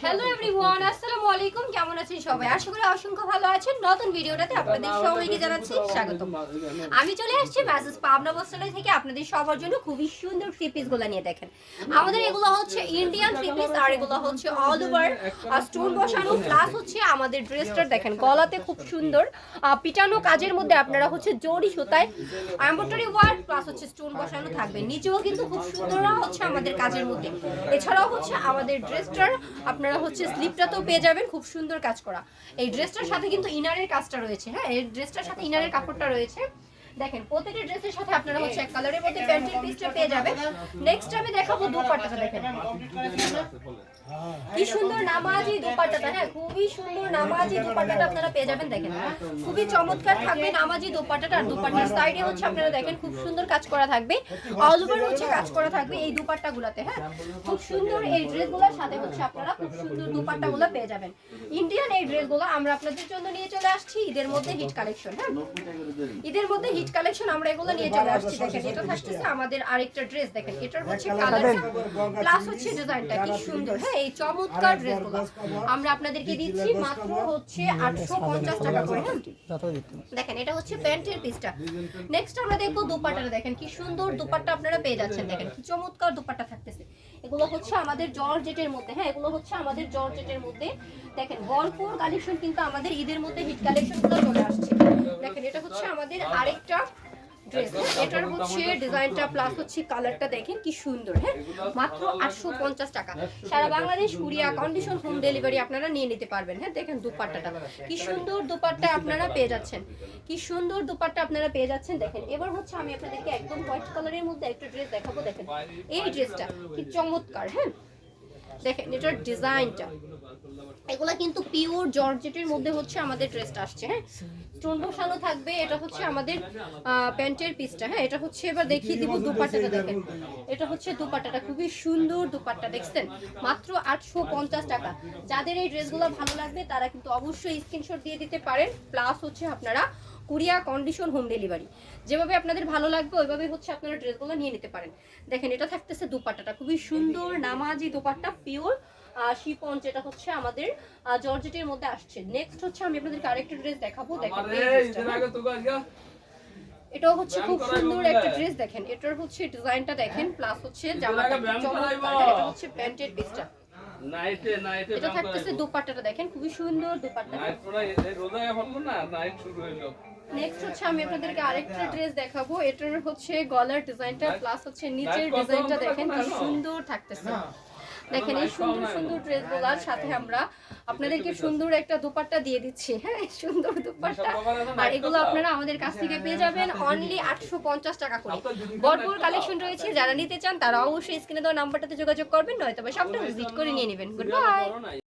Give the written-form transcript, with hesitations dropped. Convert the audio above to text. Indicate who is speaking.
Speaker 1: Hello everyone, আসসালামু আলাইকুম। কেমন আছেন সবাই? আশা করি অসংখ্য ভালো আছেন। নতুন ভিডিওটাতে আপনাদের সবাইকে জানাচ্ছি স্বাগত। আমি চলে আসছি মেসেজ পাবনা বস্ত্রালয় থেকে আপনাদের সবার জন্য খুবই সুন্দর থ্রি পিসগুলো নিয়ে। দেখেন আমাদের এগুলো হচ্ছে ইন্ডিয়ান থ্রি পিস, আর এগুলো হচ্ছে অল ওভার স্টোন বসানো, প্লাস হচ্ছে আমাদের ড্রেসটার দেখেন গলাতে খুব সুন্দর পিটানো কাজের মধ্যে আপনারা হচ্ছে জরি সুতায় এমব্রয়ডারি ওয়ার্ক প্লাস হচ্ছে স্টোন বসানো থাকবে। নিচেও কিন্তু খুব সুন্দর হচ্ছে আমাদের কাজের মধ্যে। এছাড়াও হচ্ছে আমাদের ড্রেসটার আপনারা হচ্ছে স্লিপটাতেও পেয়ে যাবেন খুব সুন্দর কাজ করা। এই ড্রেসটার সাথে কিন্তু ইনারের কাজটা রয়েছে। হ্যাঁ, এই ড্রেসটার সাথে ইনারের কাপড়টা রয়েছে। দেখেন প্রত্যেকটা ড্রেসের সাথে আপনারা হচ্ছে এক কালারের মধ্যে প্যান্টের পিসটা পেয়ে যাবেন। নেক্সট আমি দেখাবো দোপাট্টাটা। দেখেন কি সুন্দর নামাজি দোপাট্টাটা। হ্যাঁ, খুবই সুন্দর নামাজি দোপাট্টাটা আপনারা পেয়ে যাবেন। দেখেন খুবই চমৎকার থাকবে নামাজি দোপাট্টাটা। আর দোপাট্টার সাইডে হচ্ছে আপনারা দেখেন খুব সুন্দর কাজ করা থাকবে, অল ওভার হচ্ছে কাজ করা থাকবে এই দোপাট্টাগুলোতে। হ্যাঁ, খুব সুন্দর এই ড্রেসগুলোর সাথে হচ্ছে আপনারা খুব সুন্দর দোপাট্টাগুলো পেয়ে যাবেন। ইন্ডিয়ান এই ড্রেসগুলো আমরা আপনাদের জন্য নিয়ে চলে আসছি ঈদের মধ্যে হিট কালেকশন। হ্যাঁ, ঈদের মধ্যে হিট কালেকশন আমরা এগুলো নিয়ে চলে আসছি। দেখেন এটা থাকতেছে আমাদের আরেকটা ড্রেস। দেখেন এটার হচ্ছে কালারটা প্লাস হচ্ছে ডিজাইনটা কি সুন্দর। হ্যাঁ, এই চমৎকার ড্রেসগুলো আমরা আপনাদেরকে দিচ্ছি মাত্র হচ্ছে 850 টাকা করে। দেখেন এটা হচ্ছে প্যান্টের পিসটা। নেক্সট আমরা দেখবো দোপাট্টাটা। দেখেন কি সুন্দর দোপাট্টা আপনারা পেয়ে যাচ্ছেন। দেখেন কি চমৎকার দোপাট্টা থাকতেছে। এগুলো হচ্ছে আমাদের জর্জেটের মধ্যে। হ্যাঁ, এগুলো হচ্ছে আমাদের জর্জেটের মধ্যে। দেখেন ভরপুর কালেকশন কিন্তু আমাদের ঈদের মধ্যে হিট কালেকশনগুলো চলে আসছে। দেখেন এটা হচ্ছে আমাদের আরেকটা ড্রেস। এটার হচ্ছে ডিজাইনটা প্লাস হচ্ছে কালারটা দেখেন কি সুন্দর। হ্যাঁ, মাত্র 850 টাকা। সারা বাংলাদেশ কুরিয়া কন্ডিশন হোম ডেলিভারি আপনারা নিয়ে নিতে পারবেন। হ্যাঁ, দেখেন দোপাট্টাটা কি সুন্দর দোপাট্টা আপনারা পেয়ে যাচ্ছেন। কি সুন্দর দোপাট্টা আপনারা পেয়ে যাচ্ছেন। দেখেন এবার হচ্ছে আমি আপনাদেরকে একদম হোয়াইট কালারের মধ্যে একটা ড্রেস দেখাবো। দেখেন এই ড্রেসটা কি চমৎকার। হ্যাঁ, দেখেন এটার ডিজাইনটা এগুলা কিন্তু পিওর জর্জেটের মধ্যে হচ্ছে আমাদের ড্রেসটা আসছে। হ্যাঁ, স্টোন বসানো থাকবে। এটা হচ্ছে আমাদের প্যান্টের পিসটা। হ্যাঁ, এটা হচ্ছে এবার দেখিয়ে দিব দোপাট্টাটা। দেখেন এটা হচ্ছে দোপাট্টাটা খুবই সুন্দর দোপাট্টা। দেখছেন মাত্র 850 টাকা। যাদের এই ড্রেসগুলো ভালো লাগবে তারা কিন্তু অবশ্যই স্ক্রিনশট দিয়ে দিতে পারেন। প্লাস হচ্ছে আপনারা কুরিয়া কন্ডিশন হোম ডেলিভারি যেভাবে আপনাদের ভালো লাগবে ওইভাবে হচ্ছে আপনারা ড্রেসগুলো নিয়ে নিতে পারেন। দেখেন এটা থাকতেছে দোপাট্টাটা খুবই সুন্দর নামাজি দোপাট্টা পিওর শিফন, যেটা হচ্ছে আমাদের জর্জেটের মধ্যে আসছে। নেক্সট হচ্ছে আমি আপনাদেরকে আরেকটা ড্রেস দেখাবো। দেখেন এটাও হচ্ছে খুব সুন্দর একটা ড্রেস। দেখেন এটার হচ্ছে ডিজাইনটা দেখেন প্লাস হচ্ছে জামাটা চমৎকার। এটা হচ্ছে প্যান্টের পিসটা। এটা থাকতেছে দোপাট্টাটা। দেখেন খুবই সুন্দর দোপাট্টা। নেক্সট হচ্ছে আমি আপনাদেরকে আরেকটা ড্রেস দেখাবো। এটার হচ্ছে গলার ডিজাইনটা প্লাস হচ্ছে নিচের ডিজাইনটা দেখেন কি সুন্দর থাকতেছে। দেখেন এই সুন্দর সুন্দর ড্রেসগুলোর সাথে আমরা আপনাদেরকে সুন্দর একটা দোপাট্টা দিয়ে দিচ্ছি। হ্যাঁ, সুন্দর দোপাট্টা। আর এগুলো আপনারা আমাদের কাছ থেকে পেয়ে যাবেন অনলি 850 টাকা করে। ভরপুর কালেকশন রয়েছে। যারা নিতে চান তারা অবশ্যই স্ক্রিনে দেওয়া নাম্বারটাতে যোগাযোগ করবেন, নয়তো সবটা ভিজিট করে নিয়ে নেবেন। Good bye.